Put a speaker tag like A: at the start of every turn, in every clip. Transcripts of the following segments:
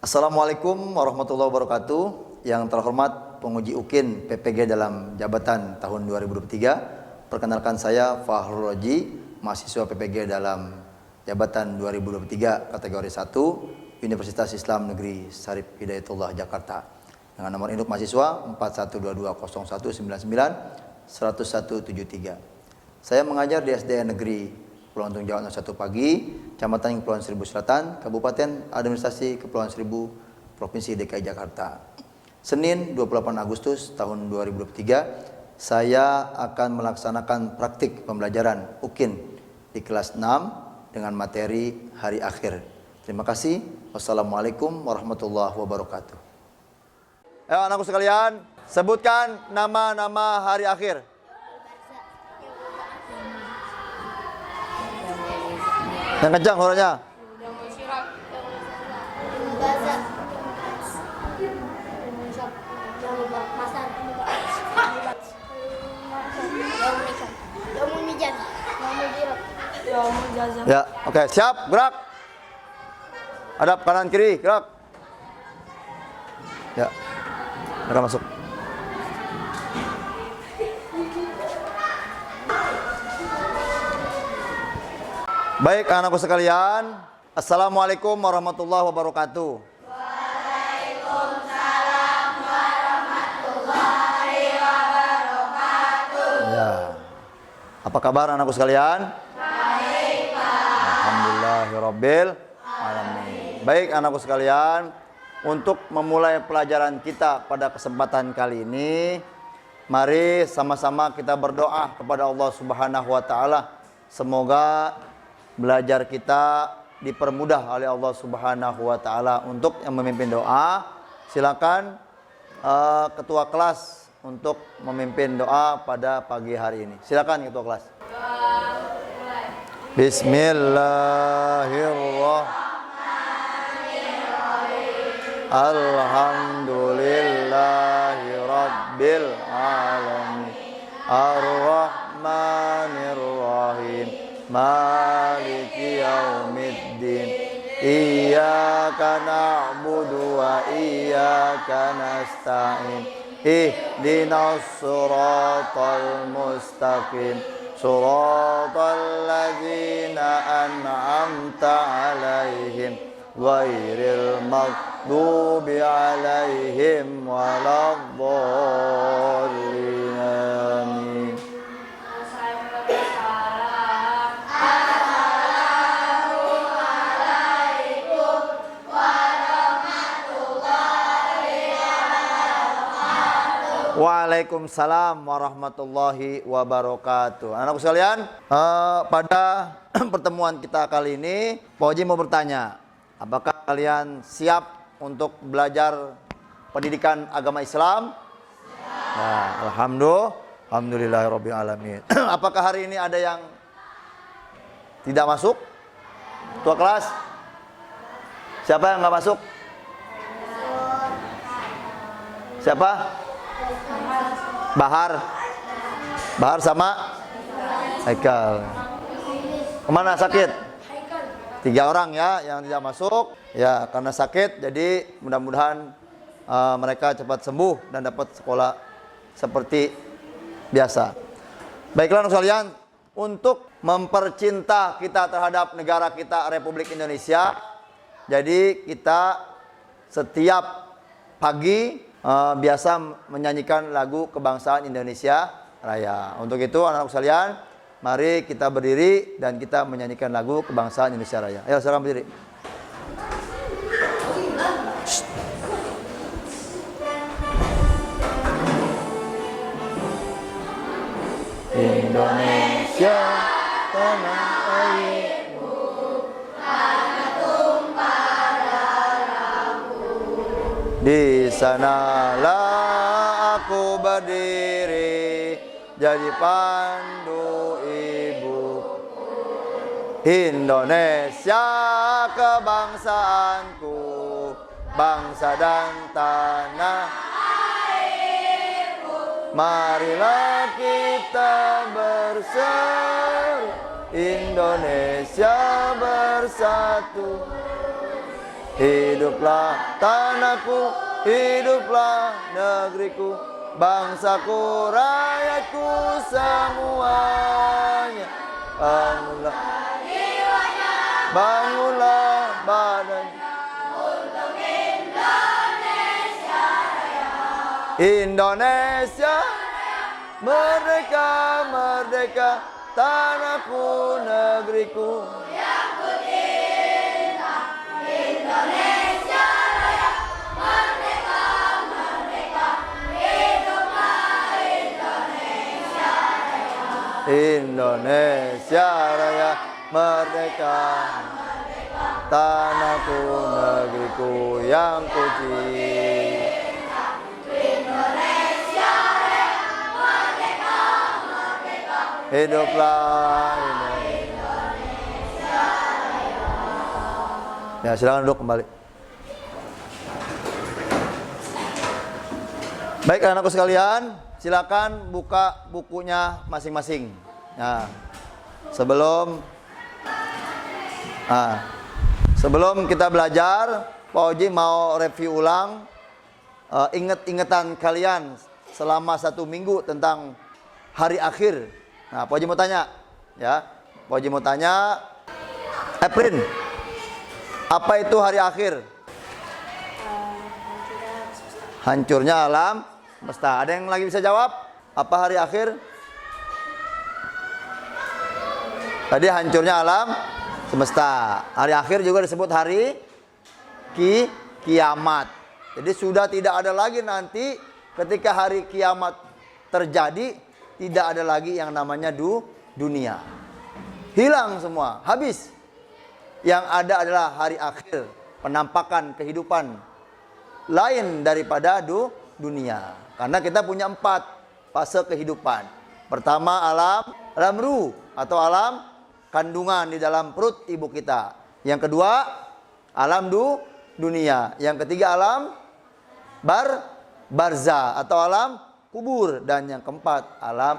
A: Assalamualaikum warahmatullahi wabarakatuh. Yang terhormat penguji UKIN PPG dalam jabatan tahun 2023. Perkenalkan saya Fahrul Roji, mahasiswa PPG dalam jabatan 2023 kategori 1 Universitas Islam Negeri Syarif Hidayatullah Jakarta. Dengan nomor induk mahasiswa 412201991173. Saya mengajar di SDN Negeri Pulau Untung Jawa 01 Pagi, Kecamatan Kepulauan Seribu Selatan, Kabupaten Administrasi Kepulauan Seribu, Provinsi DKI Jakarta. Senin 28 Agustus tahun 2023, saya akan melaksanakan praktik pembelajaran UKIN di kelas 6 dengan materi hari akhir. Terima kasih. Wassalamualaikum warahmatullahi wabarakatuh. Ayo anakku sekalian, sebutkan nama-nama hari akhir. Yang kencang suaranya. Ya, oke, siap, gerak. Hadap kanan kiri, gerak. Ya, gerak masuk. Baik anakku sekalian, Assalamualaikum warahmatullahi wabarakatuh.
B: Waalaikumsalam warahmatullahi wabarakatuh.
A: Ya. Apa kabar anakku sekalian?
B: Baik, Pak.
A: Alhamdulillahirabbil alamin. Baik anakku sekalian, untuk memulai pelajaran kita pada kesempatan kali ini, mari sama-sama kita berdoa kepada Allah Subhanahu wa taala. Semoga belajar kita dipermudah oleh Allah Subhanahu wa taala. Untuk yang memimpin doa, silakan ketua kelas untuk memimpin doa pada pagi hari ini. Silakan ketua kelas. Bismillahirrahmanirrahim. Alhamdulillahirabbil alamin. Ar-Rahmanirrahim. Maliki yaumiddin. Iyyaka na'budu wa iyyaka nasta'in. Ihdinas siratal mustaqim. Siratal ladzina an'amta 'alaihim ghairil maghdubi 'alaihim waladdallin. Waalaikumsalam warahmatullahi wabarakatuh. Anak-anak sekalian, pada pertemuan kita kali ini, Pak Oji mau bertanya, apakah kalian siap untuk belajar pendidikan agama Islam? Ya, alhamdulillahirabbil alamin. Apakah hari ini ada yang tidak masuk? Ketua kelas? Siapa yang nggak masuk? Siapa? Bahar sama Haikal. Kemana sakit? 3 orang ya yang tidak masuk ya karena sakit. Jadi mudah-mudahan mereka cepat sembuh dan dapat sekolah seperti biasa. Baiklah anak sekalian, untuk mempercinta kita terhadap negara kita Republik Indonesia, jadi kita setiap pagi biasa menyanyikan lagu kebangsaan Indonesia Raya. Untuk itu anak-anak sekalian, mari kita berdiri dan kita menyanyikan lagu kebangsaan Indonesia Raya. Ayo silakan berdiri. Indonesia tanah airku, tanah tumpah darahku. Di sanalah aku berdiri, jadi pandu ibu. Indonesia kebangsaanku, bangsa dan tanah airku. Marilah kita bersatu, Indonesia bersatu. hiduplah tanahku, hiduplah negeriku, bangsaku, rakyatku semuanya. Bangunlah, bangunlah badan untuk Indonesia Raya. Indonesia merdeka, merdeka, tanahku, negeriku. Yang ku cinta, Indonesia Raya, merdeka, merdeka, hiduplah Indonesia Raya. Indonesia Raya, merdeka, merdeka, tanahku, negeriku yang ku cinta. Indonesia Raya, merdeka, merdeka, hiduplah Indonesia Raya. Ya, silakan duduk kembali. Baik anak-anakku sekalian, silakan buka bukunya masing-masing. Nah, sebelum kita belajar, Pak Oji mau review ulang inget-ingetan kalian selama 1 minggu tentang hari akhir. Nah, Pak Oji mau tanya, ya, Pak Oji mau tanya, April, apa itu hari akhir? Hancurnya alam semesta. Ada yang lagi bisa jawab? Apa hari akhir? Tadi hancurnya alam semesta. Hari akhir juga disebut hari kiamat. Jadi sudah tidak ada lagi nanti ketika hari kiamat terjadi, tidak ada lagi yang namanya dunia. Hilang semua, habis. Yang ada adalah hari akhir, penampakan kehidupan lain daripada dunia. Karena kita punya 4 fase kehidupan. Pertama alam ruh atau alam kandungan di dalam perut ibu kita. Yang kedua alam dunia. Yang ketiga alam barzah atau alam kubur. Dan yang keempat alam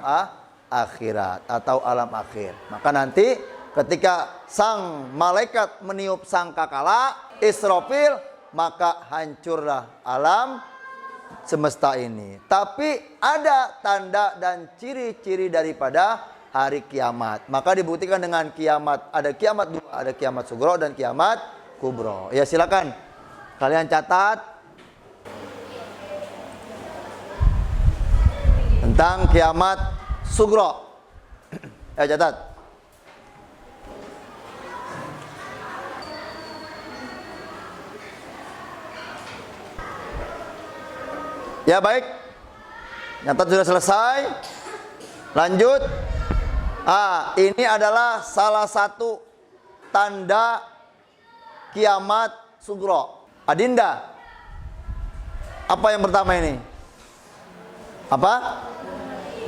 A: akhirat atau alam akhir. Maka nanti ketika sang malaikat meniup sangkakala Israfil, maka hancurlah alam semesta ini. Tapi ada tanda dan ciri-ciri daripada hari kiamat. Maka dibuktikan dengan kiamat. Ada kiamat 2, ada kiamat sugro dan kiamat kubro. Ya, silakan kalian catat tentang kiamat sugro. Ya, catat. Ya, baik. Nyatat sudah selesai. Lanjut. Ini adalah salah satu tanda kiamat sugro. Adinda, apa yang pertama ini? Apa?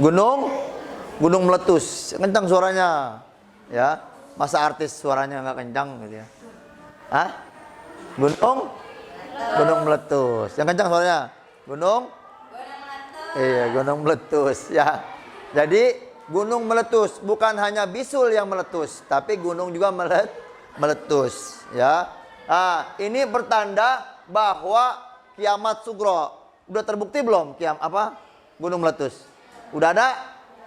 A: Gunung meletus. Kencang suaranya. Ya, masa artis suaranya nggak kencang gitu ya? Gunung meletus. Yang kencang suaranya. Gunung meletus. Iya, gunung meletus ya. Jadi gunung meletus bukan hanya bisul yang meletus, tapi gunung juga meletus ya. Ini bertanda bahwa kiamat sugro. Udah terbukti belum gunung meletus? Udah ada?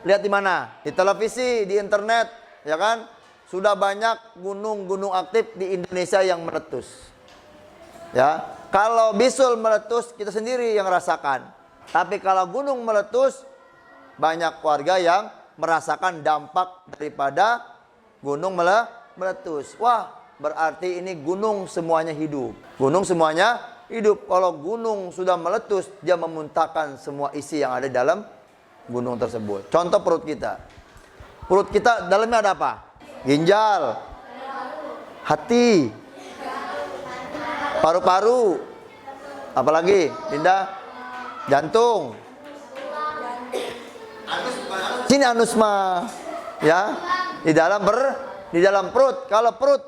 A: Lihat di mana? Di televisi, di internet, ya kan? Sudah banyak gunung-gunung aktif di Indonesia yang meletus. Ya, kalau bisul meletus kita sendiri yang rasakan. Tapi kalau gunung meletus banyak warga yang merasakan dampak daripada gunung meletus. Wah, berarti ini gunung semuanya hidup. Gunung semuanya hidup. Kalau gunung sudah meletus, dia memuntahkan semua isi yang ada dalam gunung tersebut. Contoh perut kita. Perut kita dalamnya ada apa? Ginjal, hati, paru-paru, apalagi Dinda, jantung, sini anusma, ya, di dalam perut. Kalau perut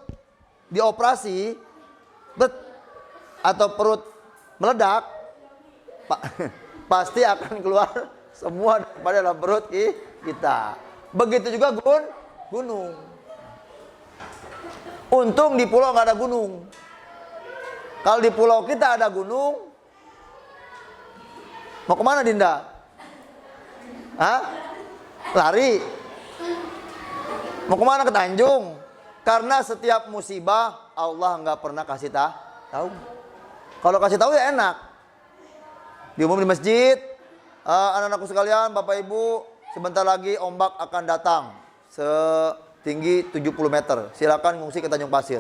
A: dioperasi, atau perut meledak, pasti akan keluar semua pada dalam perut kita. Begitu juga gunung. Untung di pulau nggak ada gunung. Kalau di pulau kita ada gunung, mau kemana Dinda? Hah? Lari? Mau kemana? Ke Tanjung? Karena setiap musibah Allah nggak pernah kasih tahu. Kalau kasih tahu ya enak. Diumum di masjid, anak-anakku sekalian, Bapak Ibu, sebentar lagi ombak akan datang setinggi 70 meter. Silakan ngungsi ke Tanjung Pasir.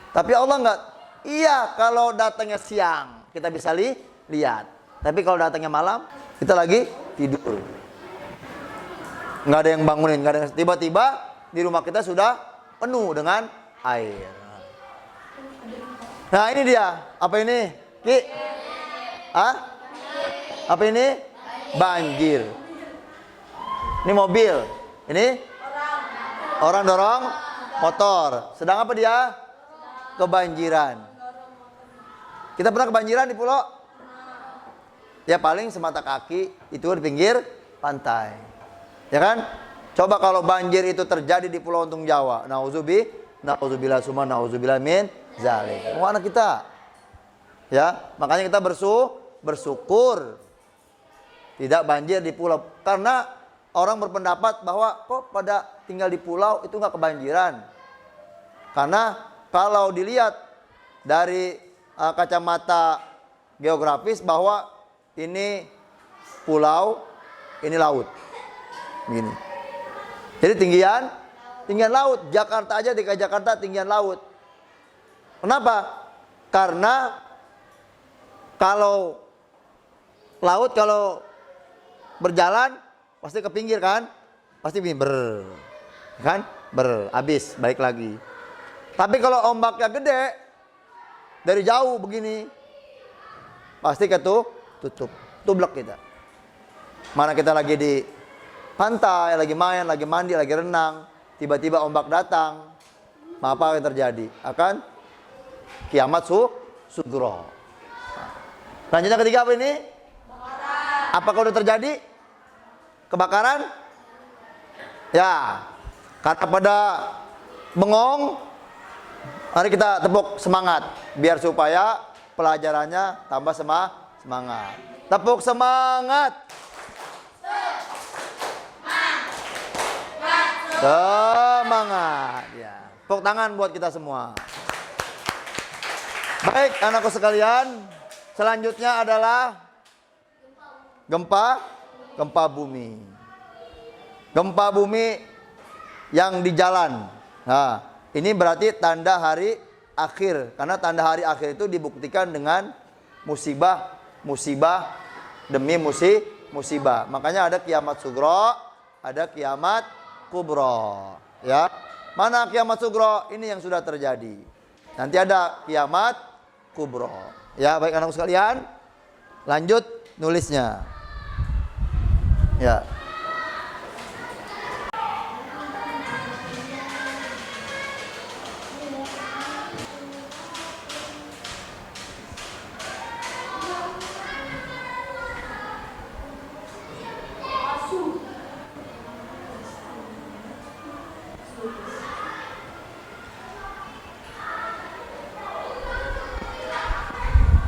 A: Tapi Allah nggak. Iya, kalau datangnya siang kita bisa lihat. Tapi kalau datangnya malam kita lagi tidur. Nggak ada yang bangunin, nggak ada yang, tiba-tiba di rumah kita sudah penuh dengan air. Nah ini dia, apa ini? Ki? Hah? Apa ini? Banjir. Ini mobil. Ini? Orang dorong motor. Sedang apa dia? Kebanjiran. Kita pernah kebanjiran di pulau? Ya paling semata kaki itu di pinggir pantai. Ya kan? Coba kalau banjir itu terjadi di Pulau Untung Jawa. Nauzubillah summa nauzubillah min zalik. Oh anak kita. Ya, makanya kita bersyukur tidak banjir di pulau. Karena orang berpendapat bahwa kok pada tinggal di pulau itu nggak kebanjiran. Karena kalau dilihat dari kacamata geografis bahwa ini pulau, ini laut. Begini. Jadi tinggian laut. Jakarta aja, DKI Jakarta tinggian laut. Kenapa? Karena kalau laut kalau berjalan pasti ke pinggir kan? Pasti pinggir kan? Habis balik lagi. Tapi kalau ombaknya gede dari jauh begini pasti tutup, tublek kita. Mana kita lagi di pantai, lagi main, lagi mandi, lagi renang, tiba-tiba ombak datang, apa yang terjadi? Akan kiamat sugro. Lanjutnya ketiga apa ini? Kebakaran. Apakah sudah terjadi kebakaran? Ya, karena pada bengong, mari kita tepuk semangat biar supaya pelajarannya tambah semangat. Tepuk semangat. Semangat. Ya. Tepuk tangan buat kita semua. Baik, anakku sekalian, selanjutnya adalah gempa bumi. Gempa bumi yang di jalan. Nah, ini berarti tanda hari akhir. Karena tanda hari akhir itu dibuktikan dengan musibah demi musibah. Makanya ada kiamat sugro, ada kiamat kubro. Ya, mana kiamat sugro? Ini yang sudah terjadi. Nanti ada kiamat kubro. Ya, baik anak sekalian, lanjut nulisnya. Ya.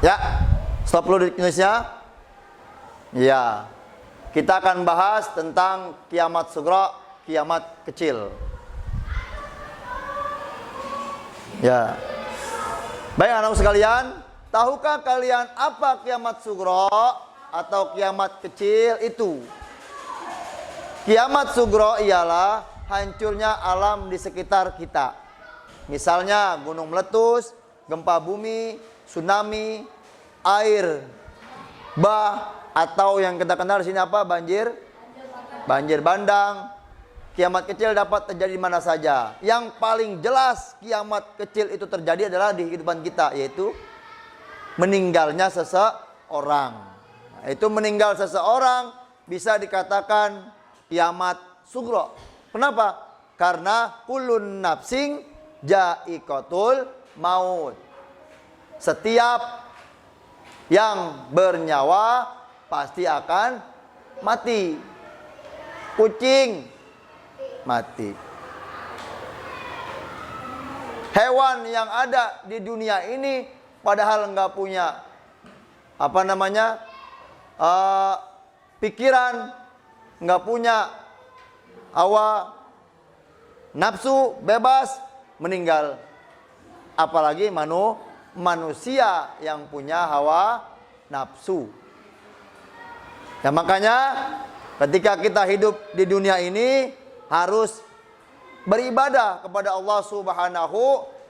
A: Ya, stop dulu di Indonesia. Ya, kita akan bahas tentang kiamat sugro, kiamat kecil. Ya, baik anak sekalian, tahukah kalian apa kiamat sugro atau kiamat kecil itu? Kiamat sugro ialah hancurnya alam di sekitar kita. Misalnya gunung meletus, gempa bumi, tsunami, air bah, atau yang kita kenal di sini apa? Banjir bandang. Kiamat kecil dapat terjadi di mana saja. Yang paling jelas kiamat kecil itu terjadi adalah di kehidupan kita, yaitu meninggalnya seseorang. Nah, itu meninggal seseorang bisa dikatakan kiamat sugro. Kenapa? Karena kullun nafsing ja'iqatul maut. Setiap yang bernyawa pasti akan mati. Kucing mati. Hewan yang ada di dunia ini padahal nggak punya pikiran, nggak punya hawa nafsu, bebas, meninggal. Apalagi manusia yang punya hawa nafsu. Ya makanya ketika kita hidup di dunia ini harus beribadah kepada Allah Subhanahu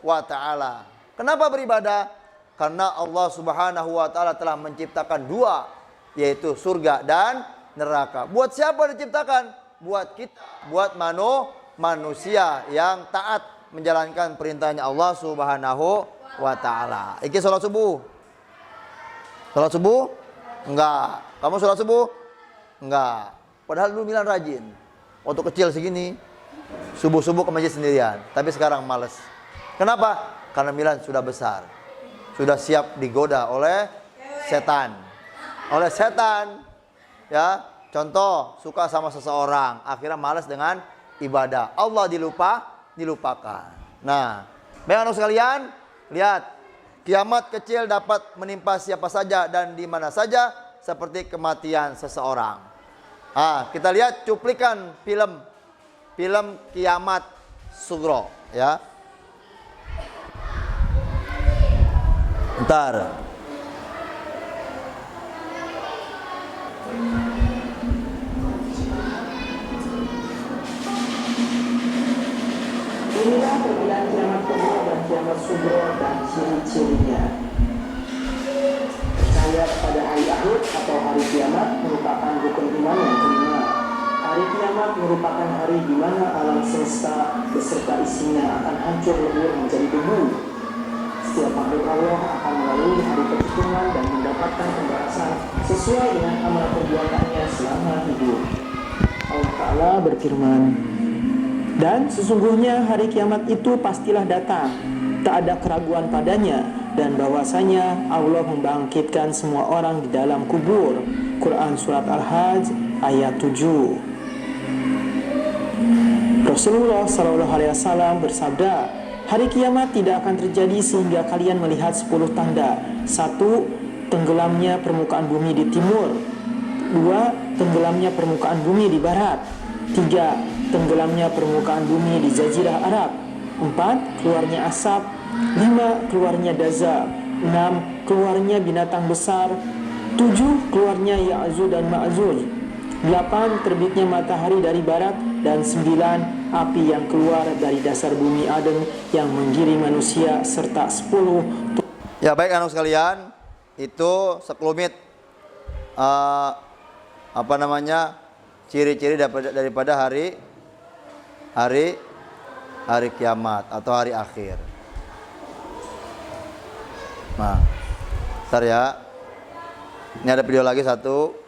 A: wa taala. Kenapa beribadah? Karena Allah Subhanahu wa taala telah menciptakan dua, yaitu surga dan neraka. Buat siapa diciptakan? Buat kita, buat manusia yang taat menjalankan perintahnya Allah Subhanahu wa taala. Iki salat subuh. Salat subuh? Enggak. Kamu salat subuh? Enggak. Padahal dulu Milan rajin. Waktu kecil segini, subuh-subuh ke masjid sendirian. Tapi sekarang malas. Kenapa? Karena Milan sudah besar. Sudah siap digoda oleh setan. Oleh setan. Ya, contoh, suka sama seseorang, akhirnya malas dengan ibadah. Allah dilupakan. Nah, baik anak sekalian, lihat, kiamat kecil dapat menimpa siapa saja dan di mana saja, seperti kematian seseorang. Kita lihat cuplikan film Kiamat Sugro, ya. Bentar.
C: Inilah perbedaan kiamat kubra dan kiamat sugro dan ciri-cirinya. Percaya pada hari akhir atau hari kiamat merupakan rukun iman yang kelima. Hari kiamat merupakan hari di mana alam semesta beserta isinya akan hancur lebur menjadi debu. Setiap makhluk Allah akan melalui hari perhitungan dan mendapatkan pembalasan sesuai dengan amal perbuatannya selama hidup. Allah Ta'ala berfirman, dan sesungguhnya hari kiamat itu pastilah datang, tak ada keraguan padanya, dan bahwasanya Allah membangkitkan semua orang di dalam kubur. Quran Surat Al-Hajj ayat 7. Rasulullah SAW bersabda, hari kiamat tidak akan terjadi sehingga kalian melihat 10 tanda. 1. Tenggelamnya permukaan bumi di timur. 2. Tenggelamnya permukaan bumi di barat. 3. Tenggelamnya permukaan bumi di Jazirah Arab. 4. Keluarnya asap. 5. Keluarnya daza. 6. Keluarnya binatang besar. 7. Keluarnya Ya'juj dan Ma'juj. 8. Terbitnya matahari dari barat. Dan 9. Api yang keluar dari dasar bumi Adem yang menggiring manusia. Serta 10.
A: Ya baik anak sekalian, itu sekelumit ciri-ciri daripada hari kiamat atau hari akhir. Nah, bentar ya. Ini ada video lagi satu.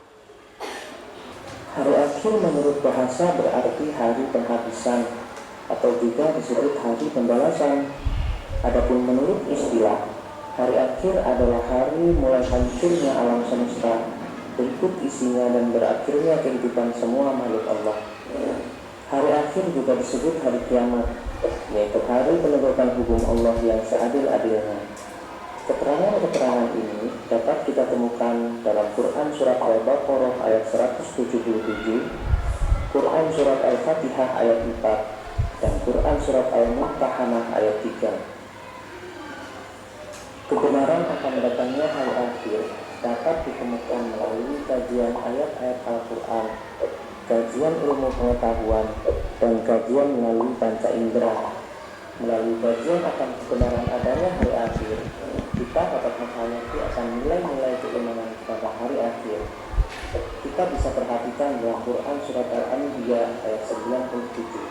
C: Hari akhir menurut bahasa berarti hari penghabisan atau juga disebut hari pembalasan. Adapun menurut istilah, hari akhir adalah hari mulai hancurnya alam semesta, berikut isinya dan berakhirnya kehidupan semua makhluk Allah. Hari akhir juga disebut hari kiamat, yaitu hari penegakan hukum Allah yang seadil-adilnya. Keterangan-keterangan ini dapat kita temukan dalam Quran Surat Al-Baqarah ayat 177, Quran Surat Al-Fatihah ayat 4, dan Quran Surat Al-Mumtahanah ayat 3. Kebenaran akan datangnya hari akhir dapat ditemukan melalui kajian ayat-ayat Al-Quran, kajian ilmu pengetahuan, dan kajian melalui panca indera. Melalui kajian akan kebenaran adanya hari akhir, kita dapat menghayati akan nilai-nilai keimanan kepada hari akhir. Kita bisa perhatikan dalam Quran Surat Al-Anbiya ayat 97.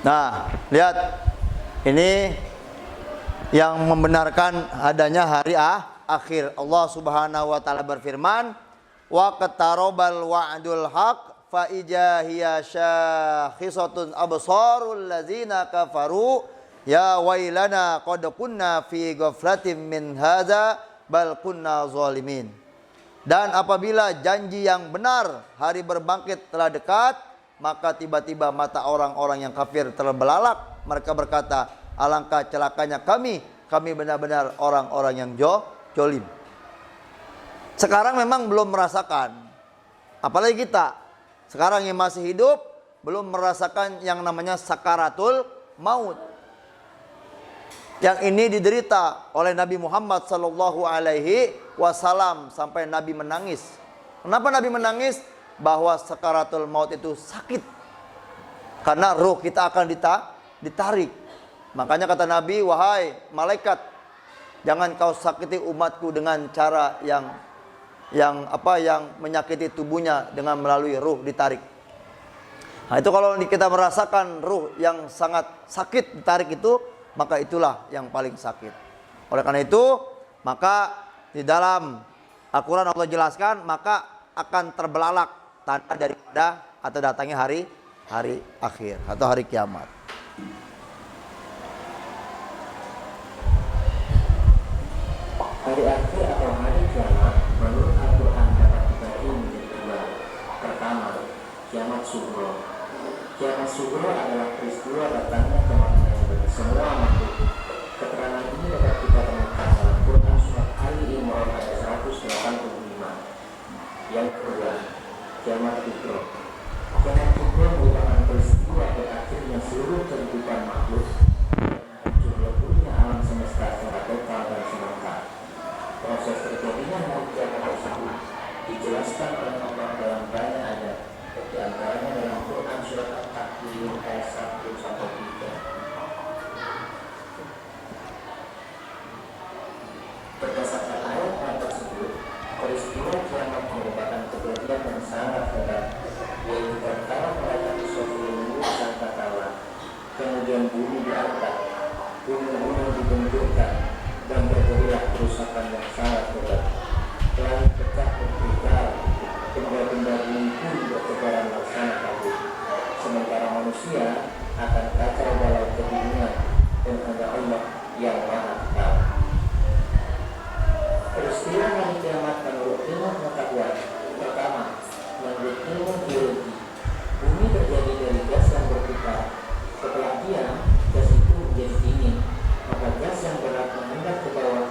A: Nah, lihat. Ini yang membenarkan adanya hari akhir. Allah Subhanahu wa taala berfirman, "Wa qatarabal wa'dul haq fa ijahiyya syakhisatun absarul ladzina kafaru ya wailana qad kunna fi ghaflatin min hadza bal kunna zalimin." Dan apabila janji yang benar, hari berbangkit telah dekat, maka tiba-tiba mata orang-orang yang kafir terbelalak. Mereka berkata, alangkah celakanya kami benar-benar orang-orang yang jolim. Sekarang memang belum merasakan, apalagi kita sekarang yang masih hidup belum merasakan yang namanya sakaratul maut. Yang ini diderita oleh Nabi Muhammad sallallahu alaihi wasallam sampai Nabi menangis. Kenapa Nabi menangis? Bahwa sakaratul maut itu sakit. Karena ruh kita akan ditarik. Makanya kata Nabi, wahai malaikat, jangan kau sakiti umatku dengan cara yang menyakiti tubuhnya dengan melalui ruh ditarik. Nah, itu kalau kita merasakan ruh yang sangat sakit ditarik itu, maka itulah yang paling sakit. Oleh karena itu, maka di dalam Al-Quran Allah jelaskan, maka akan terbelalak tanda daripada atau datangnya hari akhir atau hari kiamat.
C: Hari akhir atau hari kiamat menurut Al-Quran dapat dibagi menjadi dua. Pertama, kiamat sughra. Kiamat sughra adalah peristiwa datangnya kematian bagi semua makhluk. Keterangan ini dapat kita temukan dalam Quran surat Ali Imran ayat 185. Yang kedua, kiamat kubra. Kiamat kubra merupakan peristiwa berakhirnya seluruh kehidupan makhluk dan hancur leburnya alam semesta secara total dan serentak. Proses terjadinya hari kiamat tersebut dijelaskan oleh Allah dalam banyak ayat, di antaranya dalam Quran surat Al-Takwir ayat 1-3. Berdasarkan ayat tersebut, peristiwa kiamat merupakan kejadian yang sangat hebat, yaitu pertama melahirkan suatu ilmu dan katawa, kemudian bumi diangkat, gunung-gunung dibenturkan, dan terjadilah kerusakan yang sangat hebat. Langit pecah bertiga, benda-benda bumi pun bertebaran laksana kabut. Sementara manusia akan kacau balau kebingungan, dan hanya Allah yang maha tahu. Peristiwa hari kiamat menurut ilmu pengetahuan. Pertama, menurut ilmu geologi, bumi terjadi dari gas yang berputar. Setelah diam, gas itu menjadi dingin, maka gas yang berat mengendap ke bawah.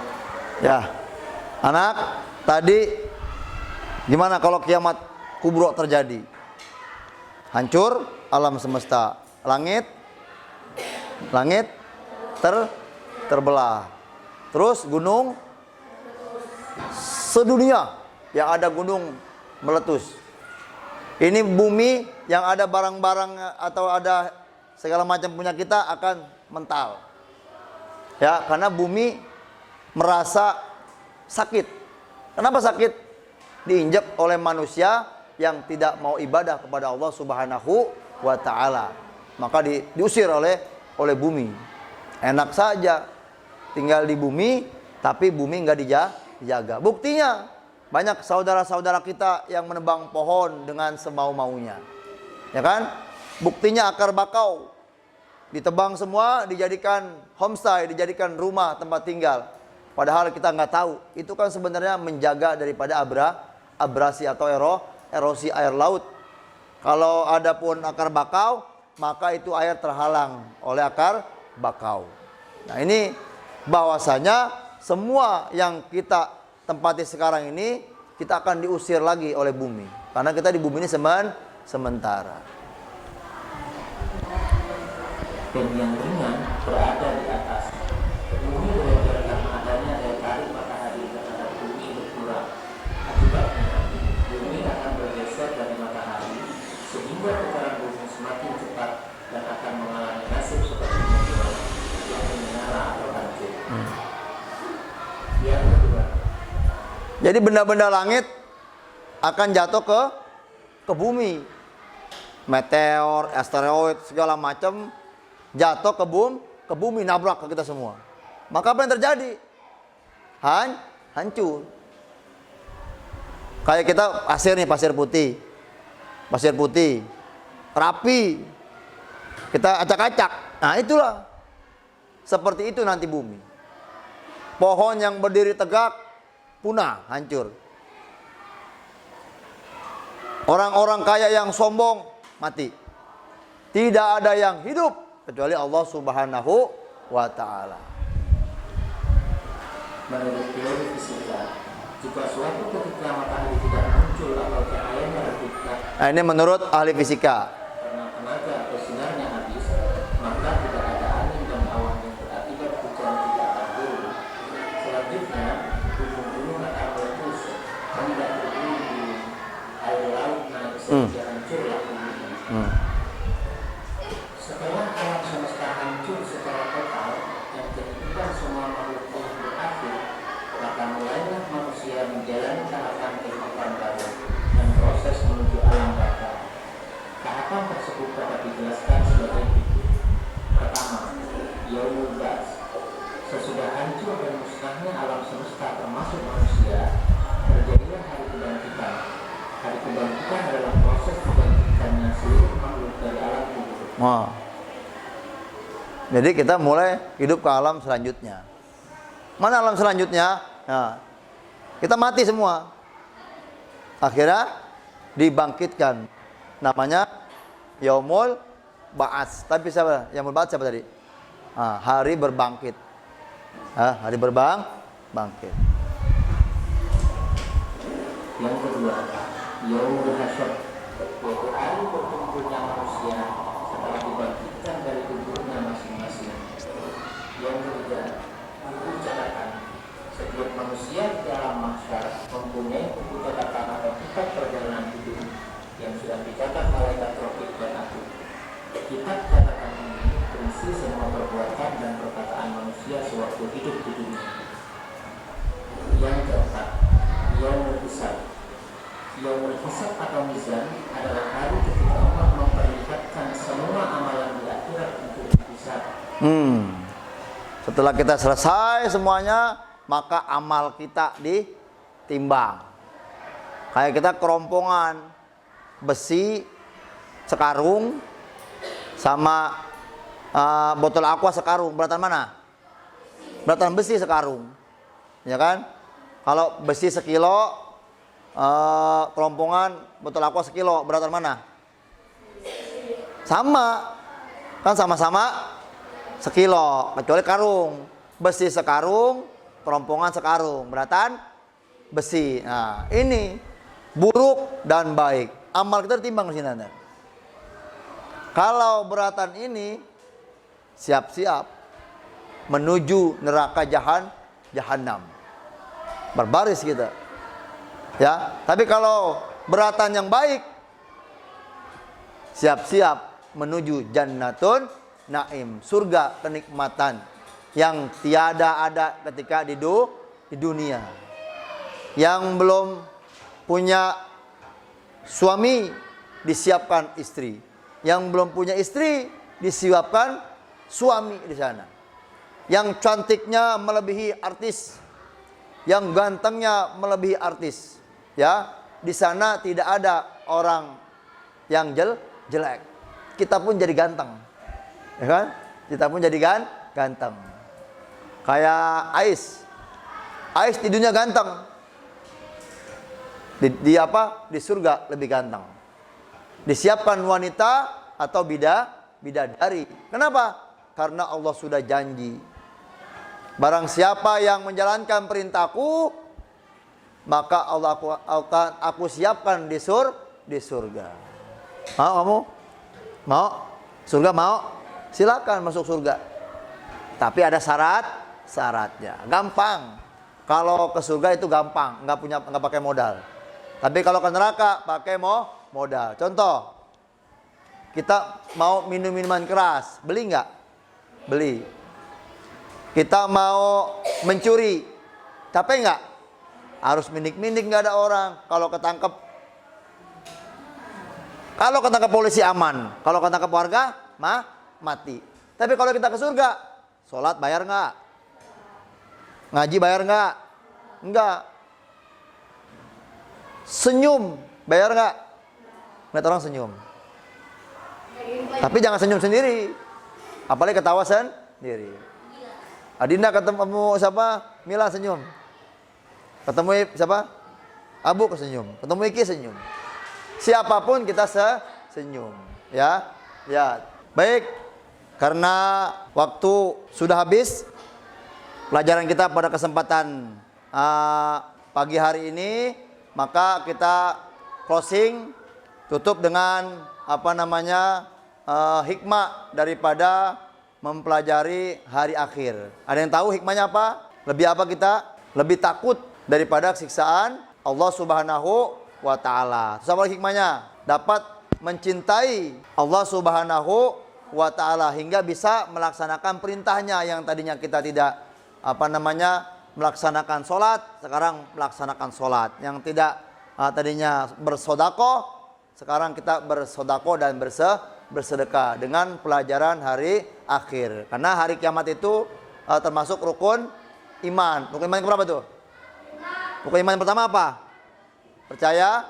A: Ya, anak, tadi gimana kalau kiamat kubro terjadi? Hancur alam semesta, langit terbelah. Terus gunung sedunia yang ada gunung meletus. Ini bumi yang ada barang-barang atau ada segala macam punya kita akan mental. Ya, karena bumi merasa sakit. Kenapa sakit? Diinjak oleh manusia yang tidak mau ibadah kepada Allah Subhanahu wa taala. Maka diusir oleh bumi. Enak saja tinggal di bumi, tapi bumi enggak dijaga. Buktinya banyak saudara-saudara kita yang menebang pohon dengan semau-maunya. Ya kan? Buktinya akar bakau ditebang semua, dijadikan homestay, dijadikan rumah tempat tinggal. Padahal kita nggak tahu, itu kan sebenarnya menjaga daripada abrasi atau erosi air laut. Kalau ada pun akar bakau, maka itu air terhalang oleh akar bakau. Nah, ini bahwasanya semua yang kita tempati sekarang ini, kita akan diusir lagi oleh bumi. Karena kita di bumi ini sementara.
C: Dan yang ringan berada di atas. Bumi berakhir karena adanya daya tarik matahari terhadap bumi berkurang. Akibatnya, bumi akan bergeser dari matahari sehingga putaran bumi semakin cepat dan akan mengalami nasib seperti meteor yang menyala atau hancur. Yang kedua,
A: Jadi benda-benda langit akan jatuh ke bumi. Meteor, asteroid, segala macam jatuh ke bumi, nabrak ke kita semua. Maka apa yang terjadi? Hancur. Kayak kita pasir nih, pasir putih. Pasir putih. Rapi. Kita acak-acak. Nah, itulah. Seperti itu nanti bumi. Pohon yang berdiri tegak punah, hancur. Orang-orang kaya yang sombong mati. Tidak ada yang hidup kecuali Allah Subhanahu wa taala.
C: Menurut teori fisika, jika suatu ketika matahari tidak muncul atau cahayanya redup
A: Nah, ini menurut ahli fisika.
C: karena tenaga atau sinarnya habis, maka tidak ada angin dan awan yang berakibat hujan tidak akan turun. Selanjutnya, gunung-gunung akan meletus, hendak turun di air laut naik sehingga hancurlah bumi ini. Setelah alam semesta hancur secara total dan kehidupan semua makhluk telah berakhir, maka mulailah manusia menjalani tahapan kehidupan baru dan proses menuju alam baka. Tahapan tersebut dapat dijelaskan sebagai berikut. Pertama, Yaumul Ba'ts. Sesudah hancur dan musnahnya alam semesta termasuk manusia, terjadilah hari kebangkitan. Hari kebangkitan adalah proses kebangkitannya seluruh makhluk dari alam kubur.
A: Wah. Jadi kita mulai hidup ke alam selanjutnya. Mana alam selanjutnya? Nah, kita mati semua. Akhirnya dibangkitkan. Namanya Yaumul Ba'ats. Tapi siapa? Yaumul Ba'ats siapa tadi? Nah, hari berbangkit. Hari bangkit.
C: Yang kedua, Yaumul Hasyr, yaitu hari berkumpulnya manusia setelah dibangkitkan dari kuburnya masing-masing. Yang ketiga, buku catatan. Setiap manusia di dalam mahsyar mempunyai buku catatan atau kitab perjalanan hidup yang sudah dicatat malaikat Raqib dan Atid. Kitab catatan ini berisi semua perbuatan dan perkataan manusia sewaktu hidup di dunia. Yang keempat, Yaumul Hisab. Yaumul Hisab atau Mizan adalah hari ketika Allah memperlihatkan semua amalan di akhirat untuk dihisab.
A: Setelah kita selesai semuanya, maka amal kita ditimbang. Kayak kita kerompongan besi sekarung sama botol aqua sekarung, beratan mana? Beratan besi sekarung, ya kan? Kalau besi sekilo, kerompongan botol aqua sekilo, beratan mana? Sama, kan sama-sama sekilo, kecuali karung. Besi sekarung, kerompongan sekarung, beratan besi. Nah, ini buruk dan baik. Amal kita ditimbang di sini, Anda. Kalau beratan ini siap-siap menuju neraka jahanam. Berbaris kita. Ya, tapi kalau beratan yang baik siap-siap menuju jannatun naim, surga kenikmatan yang tiada ada ketika di dunia. Yang belum punya suami disiapkan istri, yang belum punya istri disiapkan suami di sana. Yang cantiknya melebihi artis, yang gantengnya melebihi artis. Ya, di sana tidak ada orang yang jelek. Kita pun jadi ganteng. Ya kan? Kita pun jadi ganteng. Kayak Ais di dunia ganteng. Di apa? Di surga lebih ganteng. Disiapkan wanita atau bidadari. Kenapa? Karena Allah sudah janji. Barang siapa yang menjalankan perintahku, maka Allah akan aku siapkan di surga. Mau kamu? Mau? Surga mau? Silakan masuk surga. Tapi ada syaratnya. Gampang. Kalau ke surga itu gampang, nggak pakai modal. Tapi kalau ke neraka pakai modal. Contoh, kita mau minum minuman keras, beli nggak? Beli. Kita mau mencuri, capek nggak? Harus mindik-mindik, nggak ada orang. Kalau ketangkep polisi aman. Kalau ketangkep warga, mati. Tapi kalau kita ke surga, sholat bayar nggak? Ngaji bayar nggak? Nggak. Senyum bayar nggak? Lihat orang senyum. Tapi jangan senyum sendiri. Apalagi ketawa sendiri. Adinda ketemu siapa? Mila senyum. Ketemu siapa? Abu kesenyum. Ketemu Iki senyum. Siapapun kita senyum, ya. Ya, baik. Karena waktu sudah habis pelajaran kita pada kesempatan pagi hari ini, maka kita closing, tutup dengan hikmah daripada mempelajari hari akhir. Ada yang tahu hikmahnya apa? Lebih apa kita? Lebih takut daripada siksaan Allah Subhanahu wa ta'ala. Terus apa hikmahnya? Dapat mencintai Allah Subhanahu wa ta'ala hingga bisa melaksanakan perintahnya yang tadinya kita tidak melaksanakan sholat, sekarang melaksanakan sholat. Yang tidak tadinya bersedekah, sekarang kita bersedekah dan bersedekah dengan pelajaran hari akhir. Karena hari kiamat itu termasuk rukun iman. Rukun iman yang berapa tuh? Rukun iman yang pertama apa? Percaya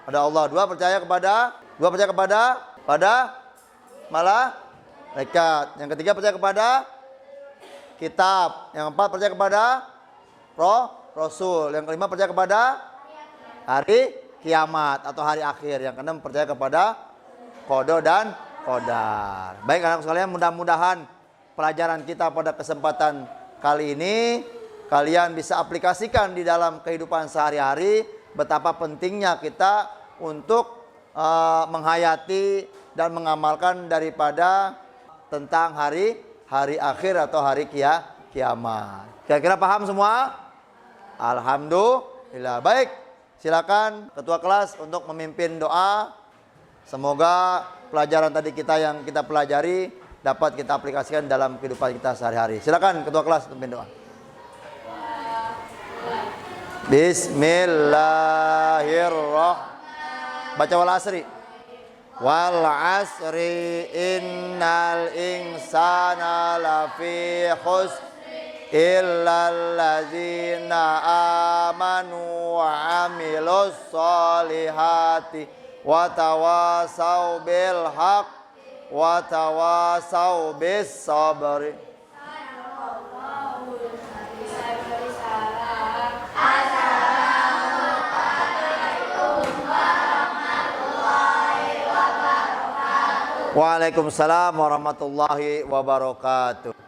A: pada Allah. Dua percaya kepada malaikat. Yang ketiga percaya kepada kitab. Yang keempat percaya kepada Rasul. Yang kelima percaya kepada hari kiamat atau hari akhir. Yang keenam percaya kepada qada dan qadar. Baik anak sekalian, mudah-mudahan pelajaran kita pada kesempatan kali ini kalian bisa aplikasikan di dalam kehidupan sehari-hari betapa pentingnya kita untuk menghayati dan mengamalkan daripada tentang hari akhir atau hari kiamat. Kira-kira paham semua? Alhamdulillah. Baik, silakan ketua kelas untuk memimpin doa. Semoga pelajaran tadi yang kita pelajari dapat kita aplikasikan dalam kehidupan kita sehari-hari. Silakan ketua kelas memimpin doa. Bismillahirrahmanirrahim. Baca wal asri. Wal asri innal insana lafi khusr illal ladzina amanu wa amilus solihati wa tawasau bil haq wa tawasau bis sabri. Waalaikumsalam warahmatullahi wabarakatuh.